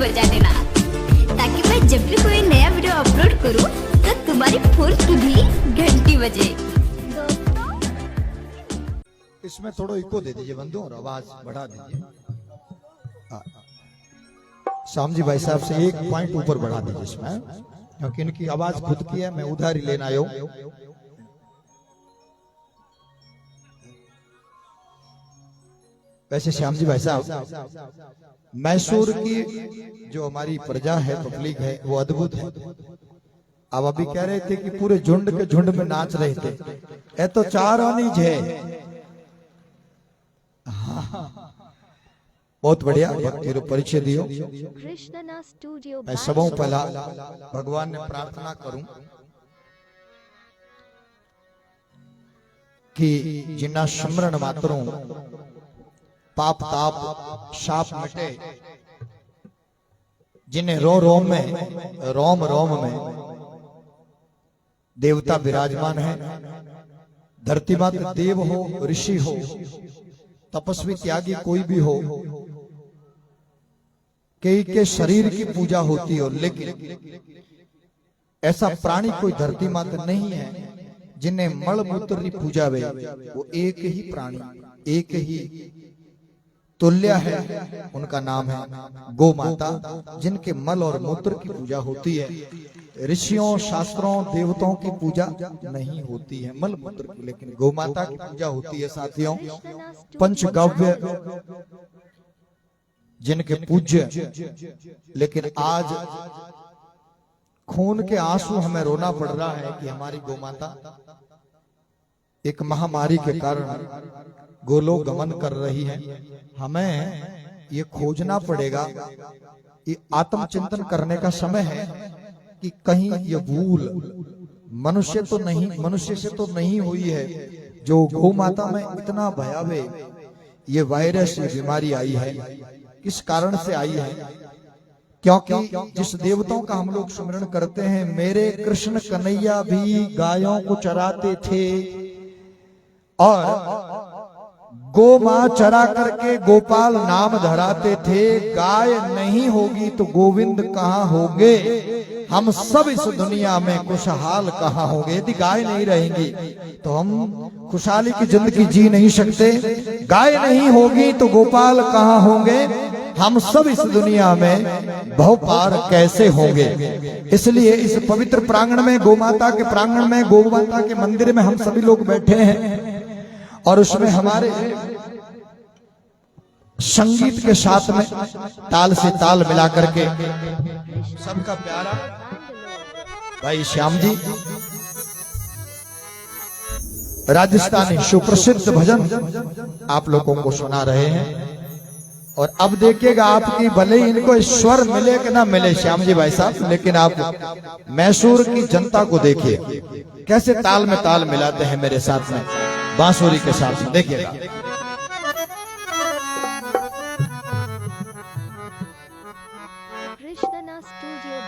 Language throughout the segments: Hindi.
बजा देना, ताकि मैं जब भी कोई नया वीडियो अपलोड करूं तो तुम्हारी फोन की भी घंटी बजे। इसमें थोड़ा इको दे दीजिए बंधु और आवाज बढ़ा दीजिए। श्याम जी भाई साहब से एक पॉइंट ऊपर बढ़ा दीजिए इसमें, क्योंकि इनकी आवाज खुद की है, मैं उधार ही लेना आयो। वैसे श्याम जी भाई साहब, मैसूर की जो हमारी प्रजा है, पब्लिक है, वो अद्भुत है। अब अभी कह रहे थे कि पूरे झुंड के झुंड में नाच रहे थे, ये तो चार आनीज है। बहुत बढ़िया भक्ति परिचय दियो। मैं सबों पहला भगवान ने प्रार्थना करूं कि जिन्ना स्मरण मात्रों पाप ताप शाप मिटे, जिन्हें रोम में देवता विराजमान है, धरती मात्र देव हो, ऋषि हो, तपस्वी त्यागी कोई भी हो, कई के शरीर की पूजा होती हो, लेकिन ऐसा प्राणी कोई धरती मात्र नहीं है जिन्हें मल मूत्र की पूजा वे। वो एक ही प्राणी, एक ही तुल्य है, उनका नाम है गौ माता, जिनके मल और मूत्र की पूजा होती है। ऋषियों शास्त्रों देवताओं की पूजा नहीं होती है मल मूत्र की, लेकिन गौ माता की पूजा होती है। साथियों, पंचगव्य जिनके पूज्य, लेकिन आज खून के आंसू हमें रोना पड़ रहा है कि हमारी गौ माता एक महामारी के कारण गोलोक गमन कर रही है। हमें ये खोजना पड़ेगा, ये आत्मचिंतन करने का समय है कि कहीं ये भूल मनुष्य से तो नहीं हुई है जो गौ माता में इतना भयावह ये वायरस बीमारी आई है। किस कारण से आई है? क्योंकि जिस देवताओं का हम लोग स्मरण करते हैं, मेरे कृष्ण कन्हैया भी गायों को चराते थे और गो मां चरा करके गोपाल नाम धराते थे। गाय नहीं होगी तो गोविंद कहाँ होंगे? हम सब इस दुनिया में खुशहाल कहाँ होंगे? यदि गाय नहीं रहेंगी तो हम खुशहाली की जिंदगी जी नहीं सकते। गाय नहीं होगी तो गोपाल कहाँ होंगे? हम सब इस दुनिया में बहुपार कैसे होंगे? इसलिए इस पवित्र प्रांगण में, गौ माता के प्रांगण में, गौ माता के मंदिर में हम सभी लोग बैठे हैं और उसमें हमारे संगीत के साथ में ताल से ताल मिला करके सबका प्यारा भाई श्याम जी राजस्थानी सुप्रसिद्ध भजन आप लोगों को सुना रहे हैं। और अब देखिएगा, आपकी भले ही इनको स्वर मिले कि ना मिले श्याम जी भाई साहब, लेकिन आप मैसूर की जनता को देखिए कैसे ताल में ताल मिलाते हैं मेरे साथ में बांसुरी के साथ में। देखिएगा कृष्णा स्टूडियो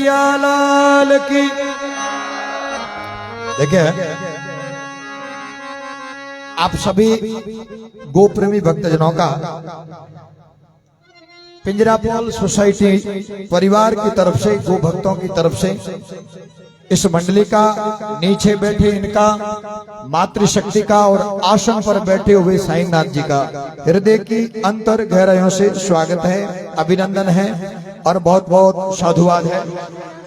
कन्हैया लाल की। देखिए, आप सभी गो प्रेमी भक्तजनों का पिंजरापोल सोसाइटी परिवार की तरफ से, गो भक्तों की तरफ से, इस मंडली का, नीचे बैठे इनका, मातृशक्ति का और आसन पर बैठे हुए साईनाथ जी का हृदय की अंतर गहराइयों से स्वागत है, अभिनंदन है और बहुत बहुत साधुवाद है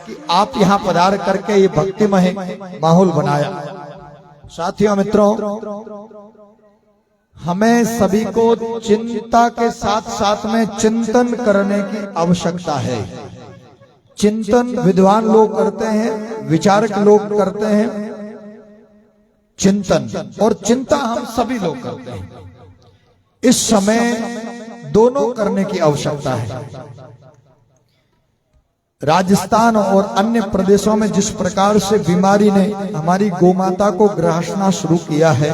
कि आप यहाँ पधार करके ये भक्तिमय माहौल बनाया। साथियों मित्रों, हमें सभी को चिंता के साथ साथ में चिंतन करने की आवश्यकता है। चिंतन विद्वान लोग करते हैं, विचारक लोग करते हैं चिंतन, और चिंता हम सभी लोग करते हैं। इस समय दोनों करने की आवश्यकता है। राजस्थान और अन्य प्रदेशों में जिस प्रकार से बीमारी ने हमारी गोमाता को ग्रासना शुरू किया है,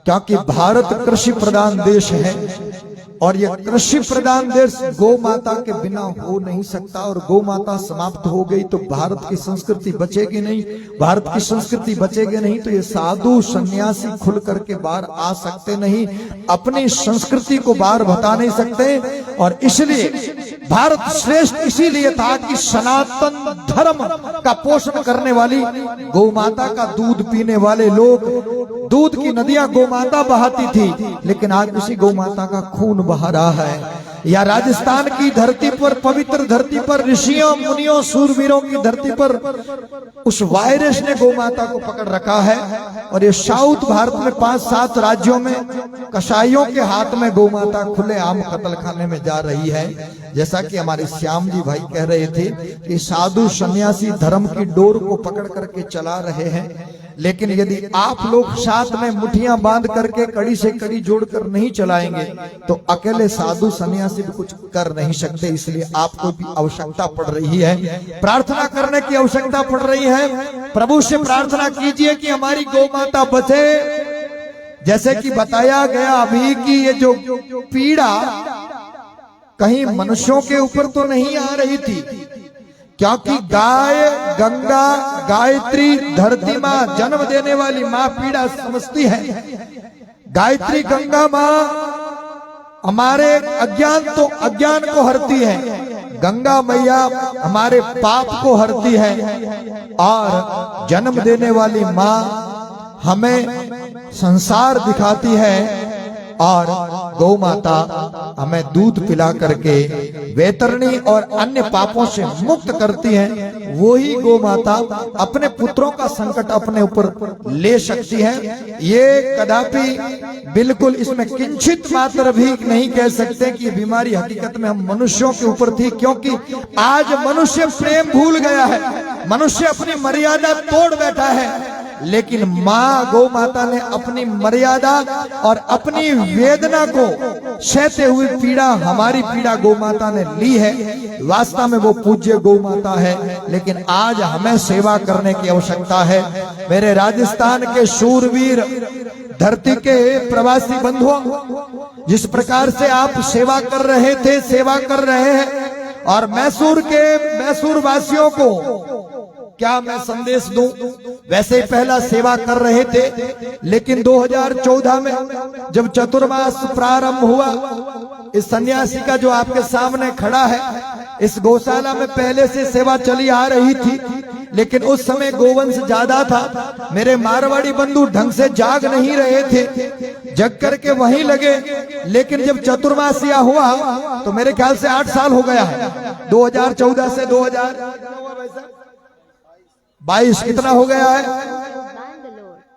क्योंकि भारत कृषि प्रधान देश है और यह कृषि प्रधान देश गौ माता के बिना हो नहीं सकता, और गौ माता समाप्त हो गई तो भारत की संस्कृति बचेगी नहीं। भारत की संस्कृति बचेगी नहीं तो ये साधु सन्यासी खुल करके बाहर आ सकते नहीं, अपनी संस्कृति को बाहर बता नहीं सकते। और इसलिए भारत श्रेष्ठ इसीलिए था कि सनातन धर्म का पोषण करने वाली गौ माता का दूध पीने वाले लोग, दूध की नदियां गौ माता बहाती थी, लेकिन आज उसी गौ माता का खून बहा रहा है। या राजस्थान की धरती पर, पवित्र धरती पर, ऋषियों मुनियों सूरवीरों की धरती पर उस वायरस ने गौ माता को पकड़ रखा है। और ये साउथ भारत में 5-7 राज्यों में कसाईयों के हाथ में गौ माता खुलेआम कत्ल खाने में जा रही है। जैसा कि हमारे श्याम जी भाई कह रहे थे कि साधु सन्यासी धर्म की डोर को पकड़ करके चला रहे हैं, लेकिन यदि आप लोग साथ में मुठियां बांध करके कड़ी से कड़ी जोड़कर नहीं चलाएंगे तो अकेले साधु सन्यासी भी कुछ कर नहीं सकते। इसलिए आपको भी आवश्यकता पड़ रही है, प्रार्थना करने की आवश्यकता पड़ रही है। प्रभु से प्रार्थना कीजिए कि हमारी गौ माता बचे। जैसे कि बताया गया अभी कि ये जो पीड़ा कहीं मनुष्यों के ऊपर तो नहीं आ रही थी, क्योंकि गाय, गंगा, गायत्री, धरती माँ, जन्म देने वाली माँ पीड़ा समझती है। गायत्री गंगा माँ हमारे अज्ञान को हरती है, गंगा मैया हमारे पाप को हरती है, और जन्म देने वाली माँ हमें संसार दिखाती है, और गौ माता हमें दूध पिला करके वैतरणी और अन्य पापों से मुक्त करती है। वही गौ माता अपने पुत्रों का संकट अपने ऊपर ले सकती है। ये कदापि बिल्कुल इसमें किंचित मात्र भी नहीं कह सकते कि बीमारी हकीकत में हम मनुष्यों के ऊपर थी, क्योंकि आज मनुष्य प्रेम भूल गया है, मनुष्य अपनी मर्यादा तोड़ बैठा है। लेकिन माँ गौ माता ने अपनी मर्यादा और अपनी वेदना को सहते हुए पीड़ा, हमारी पीड़ा गौ माता ने ली है। वास्तव में वो पूज्य गौ माता है, लेकिन आज हमें सेवा करने की आवश्यकता है। मेरे राजस्थान के शूरवीर, धरती के प्रवासी बंधुओं, जिस प्रकार से आप सेवा कर रहे थे, सेवा कर रहे हैं, और मैसूर वासियों को क्या मैं संदेश दूं? वैसे ही पहला सेवा कर रहे थे, लेकिन 2014 में जब चतुर्मास प्रारंभ हुआ, इस सन्यासी का जो आपके सामने खड़ा है, इस गौशाला में पहले से सेवा चली आ रही थी, लेकिन उस समय गोवंश ज्यादा था। मेरे मारवाड़ी बंधु ढंग से जाग नहीं रहे थे, जग करके वहीं लगे। लेकिन जब चतुर्मासिया हुआ तो मेरे ख्याल से 8 साल हो गया है, 2014 से 2022 कितना हो गया है?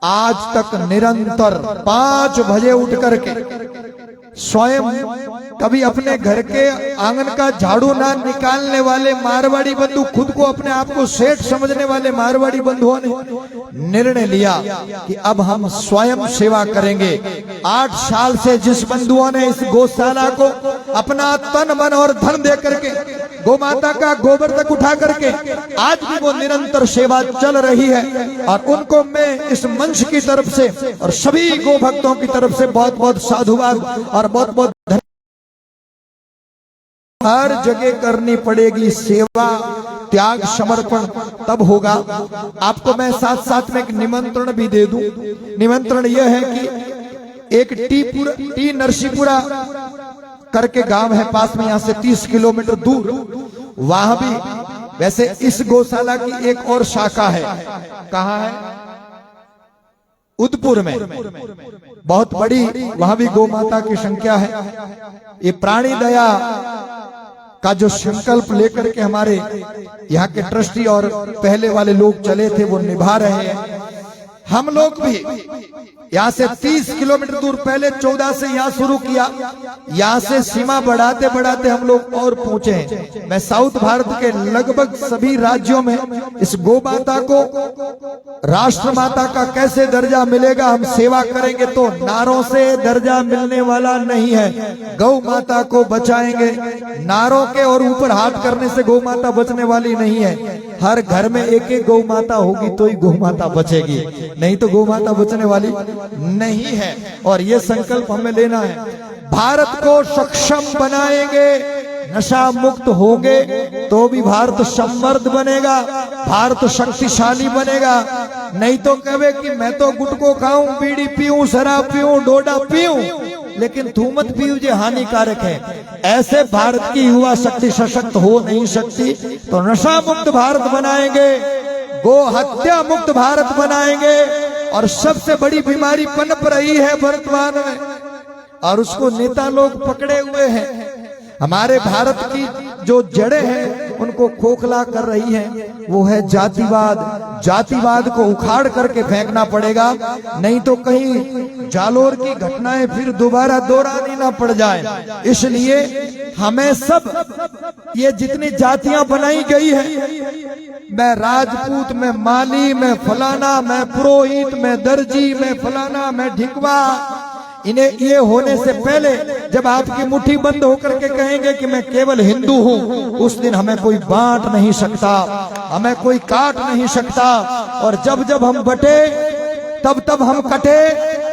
आज तक निरंतर 5 बजे उठ करके स्वयं कभी अपने घर के आंगन का झाड़ू ना निकालने वाले मारवाड़ी बंधु, खुद को अपने आप को सेठ समझने वाले मारवाड़ी बंधुओं ने निर्णय लिया कि अब हम स्वयं सेवा करेंगे। 8 साल से जिस बंधुओं ने इस गौशाला को अपना तन मन और धन दे करके, गौ माता का गोबर तक उठा करके आज भी वो निरंतर सेवा चल रही है, और उनको मैं इस मंच की तरफ से और सभी गौ भक्तों की तरफ से बहुत बहुत साधुवाद और बहुत बहुत धन्यवाद। हर जगह करनी पड़ेगी सेवा, त्याग समर्पण तब होगा। आपको मैं साथ साथ में एक निमंत्रण भी दे दूं। निमंत्रण यह है कि एक टी नरसीपुरा करके गांव है पास में, यहां से 30 किलोमीटर दूर, वहां भी वैसे इस गौशाला की एक और शाखा है। कहां है? उदपुर में, बहुत बड़ी, वहां भी गौ माता की संख्या है। ये प्राणी दया का जो संकल्प लेकर के हमारे यहाँ के ट्रस्टी और पहले वाले लोग चले थे वो निभा रहे हैं। हम लोग भी यहाँ से 30 किलोमीटर दूर, पहले 14 से यहाँ शुरू किया, यहाँ से सीमा बढ़ाते बढ़ाते हम लोग और पहुंचे हैं। मैं साउथ भारत के लगभग सभी राज्यों में इस गौ माता को राष्ट्र माता का कैसे दर्जा मिलेगा, हम सेवा करेंगे तो नारों से दर्जा मिलने वाला नहीं है। गौ माता को बचाएंगे, नारों के और ऊपर हाथ करने से गौ माता बचने वाली नहीं है। हर घर में एक एक गौ माता होगी तो ही गौ माता बचेगी, नहीं तो गौ माता बचने वाली नहीं है। और ये संकल्प हमें लेना है। भारत को सक्षम बनाएंगे, नशा मुक्त होंगे तो भी भारत समृद्ध बनेगा, भारत शक्तिशाली बनेगा। नहीं तो कहे कि मैं तो गुटखो खाऊं, बीड़ी पीऊं, शराब पीऊं, डोडा पीऊं, लेकिन तू मत पीऊ, जो हानिकारक है। ऐसे भारत की युवा शक्ति सशक्त हो नहीं सकती। तो नशा मुक्त भारत बनाएंगे, गो हत्या मुक्त भारत बनाएंगे। और सबसे बड़ी बीमारी पनप रही है वर्तमान में, और उसको नेता लोग पकड़े हुए हैं। हमारे भारत की जो जड़ें हैं उनको खोखला कर रही हैं, वो है जातिवाद। जातिवाद को उखाड़ करके फेंकना पड़ेगा, नहीं तो कहीं जालोर की घटनाएं फिर दोबारा दोहरानी ना पड़ जाए। इसलिए हमें सब ये जितनी जातियां बनाई गई है, मैं राजपूत, मैं माली, मैं फलाना, मैं पुरोहित, मैं दर्जी, मैं फलाना, मैं ढिकवा, इन्हें ये होने से पहले जब आपकी मुट्ठी बंद होकर के कहेंगे कि मैं केवल हिंदू हूं, उस दिन हमें कोई बांट नहीं सकता, हमें कोई काट नहीं सकता। और जब जब हम बटे तब तब हम कटे,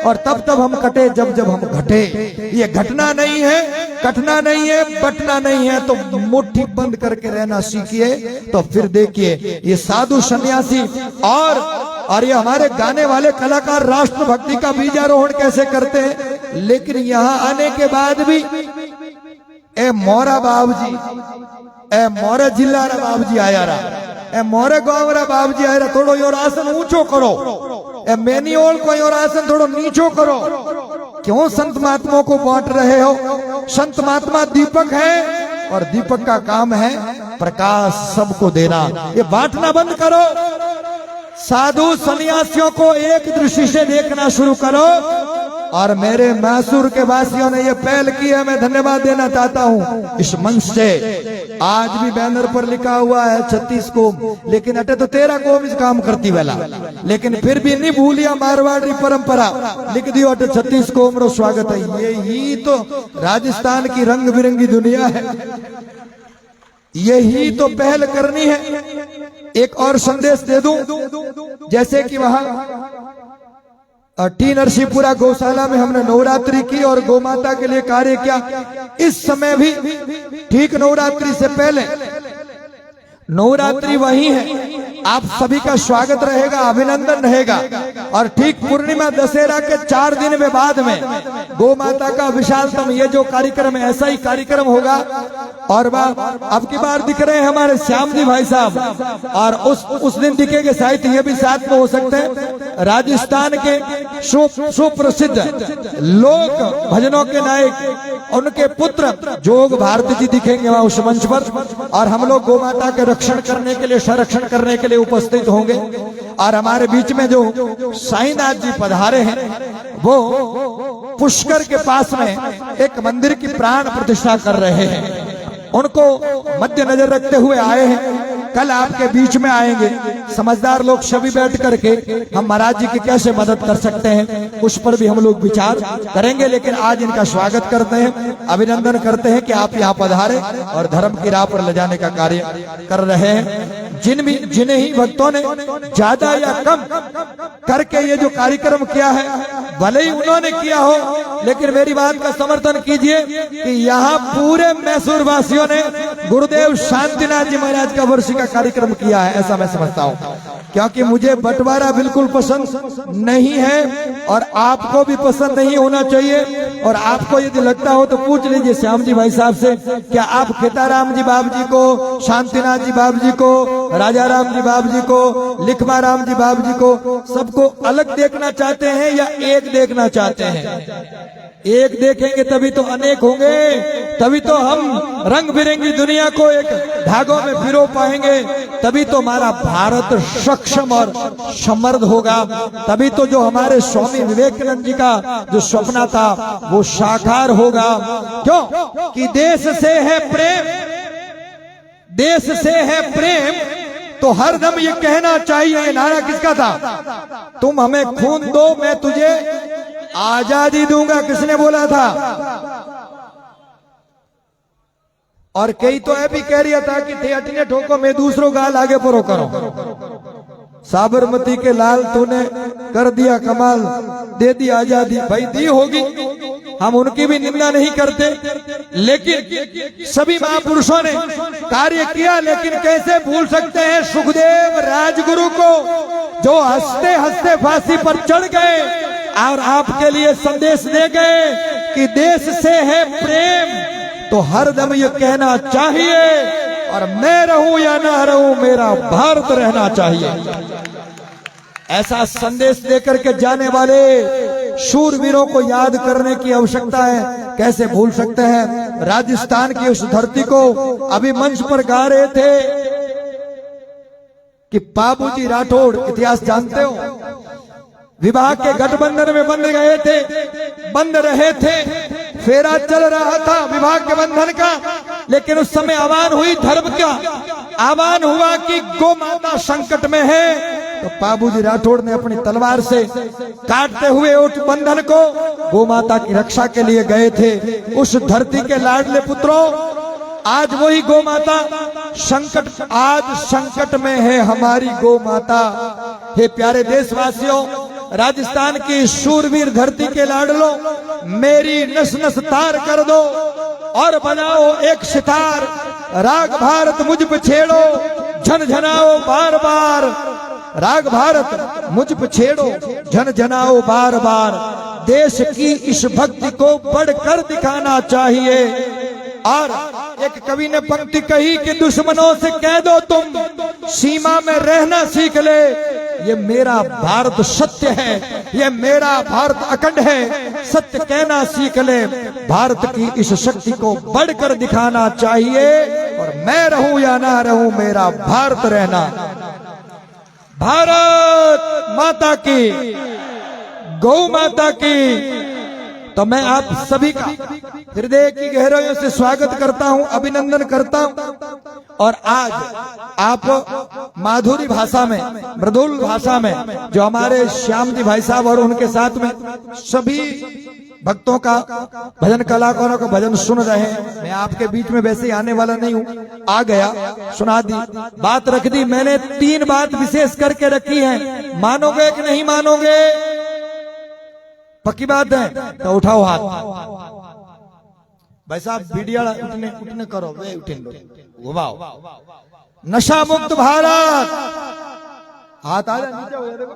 और तब तब हम कटे जब जब हम घटे। ये घटना नहीं है, कटना नहीं है, बटना नहीं है। तो मुट्ठी बंद करके रहना सीखिए, तो फिर देखिए ये साधु सन्यासी और ये हमारे गाने वाले कलाकार राष्ट्रभक्ति का बीजारोहण कैसे करते हैं। लेकिन यहाँ आने के बाद भी ए मोरा बाबूजी, ए मोरे जिला रा बाबूजी आया रहा, ए मोरे गांव रा बाबूजी आया रहा, थोड़ो योर आसन ऊंचो करो, ए मैनियोल को योर आसन थोड़ो नीचो करो। क्यों संत महात्माओं को बांट रहे हो? संत महात्मा दीपक है, और दीपक का काम है प्रकाश सबको देना। ये बांटना बंद करो। साधु सन्यासियों को एक दृष्टि से देखना शुरू करो। और मेरे मैसूर के वासियों ने ये पहल की है, मैं धन्यवाद देना चाहता हूँ इस मंच से। आज भी बैनर पर लिखा हुआ है 36 कोम, लेकिन अटे तो 13 कोम इस काम करती वाला, लेकिन फिर भी नहीं भूलिया मारवाड़ी परंपरा, लिख दियो अटे 36 कोम रो स्वागत है। यही तो राजस्थान की रंग बिरंगी दुनिया है, यही तो पहल करनी है। एक और संदेश दे दूं, जैसे कि वहां टी नरसीपुरा गौशाला में हमने नवरात्रि की और गौ माता के लिए कार्य किया। इस समय भी ठीक नवरात्रि से पहले, नवरात्रि वही है, आप सभी का स्वागत रहेगा, अभिनंदन रहेगा। और ठीक पूर्णिमा दशहरा के 4 दिन में बाद में गौ माता का विशालतम ये जो कार्यक्रम है, ऐसा ही कार्यक्रम होगा। और अब की बार दिख रहे हैं हमारे श्याम जी भाई साहब, और उस दिन दिखेंगे शायद ये भी साथ में हो सकते हैं। राजस्थान के सुप्रसिद्ध लोक भजनों के नायक, उनके पुत्र जोग भारती जी दिखेंगे वहां उस मंच पर। और हम लोग गौ माता के रक्षण करने के लिए, संरक्षण करने के लिए उपस्थित होंगे। और हमारे बीच में जो साईनाथ जी पधारे हैं, वो पुष्कर के पास में एक मंदिर की प्राण प्रतिष्ठा कर रहे हैं। उनको मध्य नजर रखते हुए आए हैं। कल आपके बीच में आएंगे, समझदार लोग सभी बैठ करके हम महाराज जी की कैसे मदद कर सकते हैं उस पर भी हम लोग विचार करेंगे। लेकिन आज इनका स्वागत करते हैं, अभिनंदन करते हैं कि आप यहाँ पधारे और धर्म की राह पर ले जाने का कार्य कर रहे हैं। जिन्हें ही भक्तों ने ज्यादा या कम करके ये जो कार्यक्रम किया है, भले ही उन्होंने किया हो, लेकिन मेरी बात का समर्थन कीजिए कि यहाँ पूरे मैसूर वासियों ने गुरुदेव शांतिनाथ जी महाराज का वर्षिका कार्यक्रम किया है, ऐसा मैं समझता हूँ। क्योंकि मुझे बंटवारा बिल्कुल पसंद नहीं है और आपको भी पसंद नहीं होना चाहिए। और आपको यदि लगता हो तो पूछ लीजिए श्याम जी भाई साहब से, क्या आप खेताराम जी बाबू जी को, शांतिनाथ जी बाबू जी को, राजा राम जी बाबू जी को, लिखमा राम जी बाबू जी को, सबको अलग देखना चाहते हैं या एक देखना चाहते हैं? एक देखेंगे तभी तो अनेक होंगे, तभी तो हम रंग बिरंगी दुनिया को एक धागों में पिरो पाएंगे, तभी तो हमारा भारत सक्षम और समृद्ध होगा, तभी तो जो हमारे स्वामी विवेकानंद जी का जो सपना था वो साकार होगा। क्यों? कि देश से है प्रेम, देश से है प्रेम, तो हरदम ये कहना चाहिए। नारा किसका था? तुम हमें खून दो मैं तुझे आजादी दूंगा, किसने बोला था? और कई तो ये भी कह रहा था कि थे अटने ठोको मैं दूसरों गाल आगे परो करो। साबरमती के लाल तूने कर दिया कमाल, दे दी आजादी। भाई दी होगी, हम उनकी भी निंदा नहीं करते, लेकिन सभी महापुरुषों ने कार्य किया। लेकिन कैसे भूल सकते हैं सुखदेव राजगुरु को, जो हंसते हंसते फांसी पर चढ़ गए और आपके लिए संदेश दे गए कि देश से है प्रेम, तो हरदम ये कहना चाहिए और मैं रहूं या ना रहूं मेरा भारत रहना चाहिए। ऐसा संदेश देकर के जाने वाले शूरवीरों को याद करने की आवश्यकता है। कैसे भूल सकते हैं? राजस्थान की उस धरती को अभी मंच पर गा रहे थे कि बाबूजी राठौड़, इतिहास जानते हो, विवाह के गठबंधन में बंध गए थे, बंध रहे थे, फेरा चल रहा था विवाह के बंधन का, लेकिन उस समय आह्वान हुई धर्म का, आह्वान हुआ कि गौ माता संकट में है, तो बाबूजी राठौड़ ने अपनी तलवार से काटते हुए उस बंधन को गौ माता की रक्षा के लिए गए थे। उस धरती के लाडले पुत्रों, आज वही गौ माता संकट, आज संकट में है हमारी गौ माता। हे प्यारे देशवासियों, राजस्थान की शूरवीर धरती के लाडलो, मेरी नस नस तार कर दो और बजाओ एक सितार, राग भारत मुझ पे छेड़ो, झनझनाओ बार बार, राग भारत मुझ पे छेड़ो, झनझनाओ बार बार। देश की इस भक्ति को बढ़कर दिखाना चाहिए। और एक कवि ने पंक्ति कही कि दुश्मनों से कह दो तुम सीमा में रहना सीख ले, ये मेरा भारत सत्य है, ये मेरा भारत अखंड है, सत्य कहना सीख ले। भारत की इस शक्ति को बढ़कर दिखाना चाहिए और मैं रहूं या ना रहूं मेरा भारत रहना। भारत माता की, गौ माता की। तो मैं आप सभी का हृदय की गहराइयों से स्वागत करता हूं, अभिनंदन करता हूं। और आज आप माधुरी भाषा में, मृदुल भाषा में, जो हमारे श्याम जी भाई साहब और उनके साथ में सभी भक्तों का, भजन कलाकारों का भजन सुन रहे हैं। मैं आपके बीच में वैसे ही आने वाला नहीं हूं, आ गया, सुना दी, बात रख दी। मैंने 3 बात विशेष करके रखी है, मानोगे कि नहीं मानोगे? पक्की बात है तो उठाओ हाथ। भाई साहब वीडियो उठने उठने करो, वे उठे घुमाओ। नशा मुक्त भारत, हाथ आ जाए नीचे हो जाए, देखो।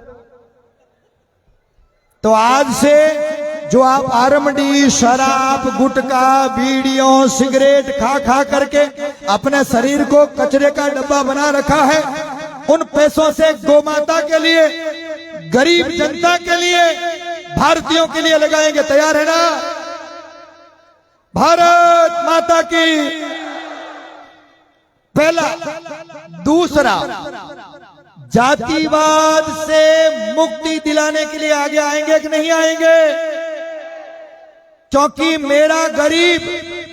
तो आज से जो आप आरमडी, शराब, गुटखा, बीड़ियों, सिगरेट खा खा करके अपने शरीर को कचरे का डब्बा बना रखा है, उन पैसों से गौ माता के लिए, गरीब जनता के लिए, भारतीयों के लिए लगाएंगे। तैयार है ना? भारत माता की। पहला। दूसरा, जातिवाद से मुक्ति दिलाने के लिए आगे आएंगे कि नहीं आएंगे? क्योंकि मेरा गरीब,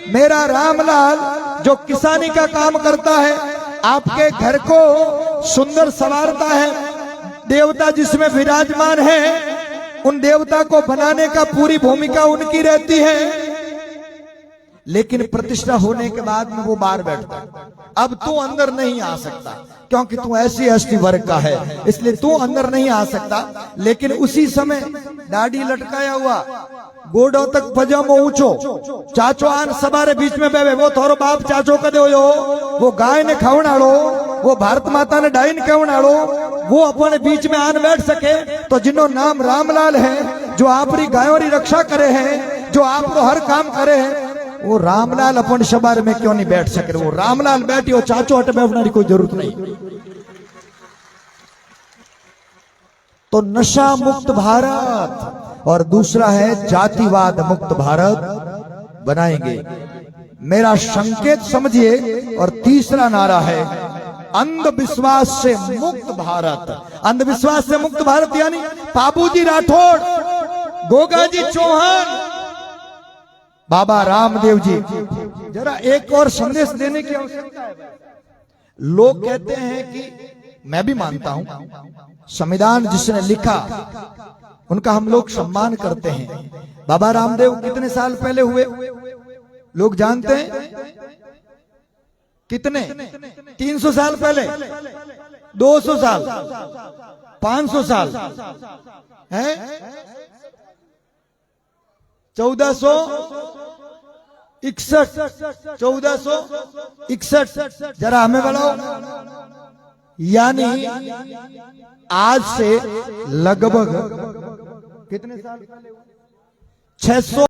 मेरा रामलाल जो किसानी का काम करता है, आपके घर को सुंदर संवारता है, देवता जिसमें विराजमान है, उन देवता को बनाने का पूरी भूमिका उनकी रहती है। लेकिन प्रतिष्ठा होने के बाद में वो बाहर बैठता है। अब तू अंदर नहीं आ सकता क्योंकि तू ऐसी एसटी वर्ग का है, इसलिए तू अंदर नहीं आ सकता। लेकिन उसी समय दाढ़ी लटकाया हुआ, गोडो तक पजामो ऊंचो, चाचो आन सवारे बीच में बेबे, वो थोरो बाप चाचो कदे हो, वो गाय ने खावनाड़ो, वो भारत माता ने डाइन कौन आड़ो वो अपने बीच में आन बैठ सके। तो जिनो नाम रामलाल है, जो आपरी गायों की रक्षा करे है, जो आपको हर काम करे है, वो रामलाल अपन शबार में क्यों नहीं बैठ सके। वो रामलाल बैठी, वो चाचो हट बैठने की कोई जरूरत नहीं। तो नशा मुक्त भारत और दूसरा है जातिवाद मुक्त भारत बनाएंगे। मेरा संकेत समझिए। और तीसरा नारा है अंधविश्वास से मुक्त भारत। अंधविश्वास से मुक्त भारत यानी बाबूजी राठौड़, गोगाजी चौहान, बाबा रामदेव जी, जरा एक और संदेश देने की आवश्यकता है। लोग कहते हैं कि मैं भी मानता हूं संविधान जिसने लिखा उनका हम लोग सम्मान करते हैं। बाबा रामदेव कितने साल पहले हुए लोग जानते हैं? कितने? 300 साल पहले, 200 साल, 500 साल है, 1461 जरा हमें बताओ। यानी आज से लगभग कितने साल? 600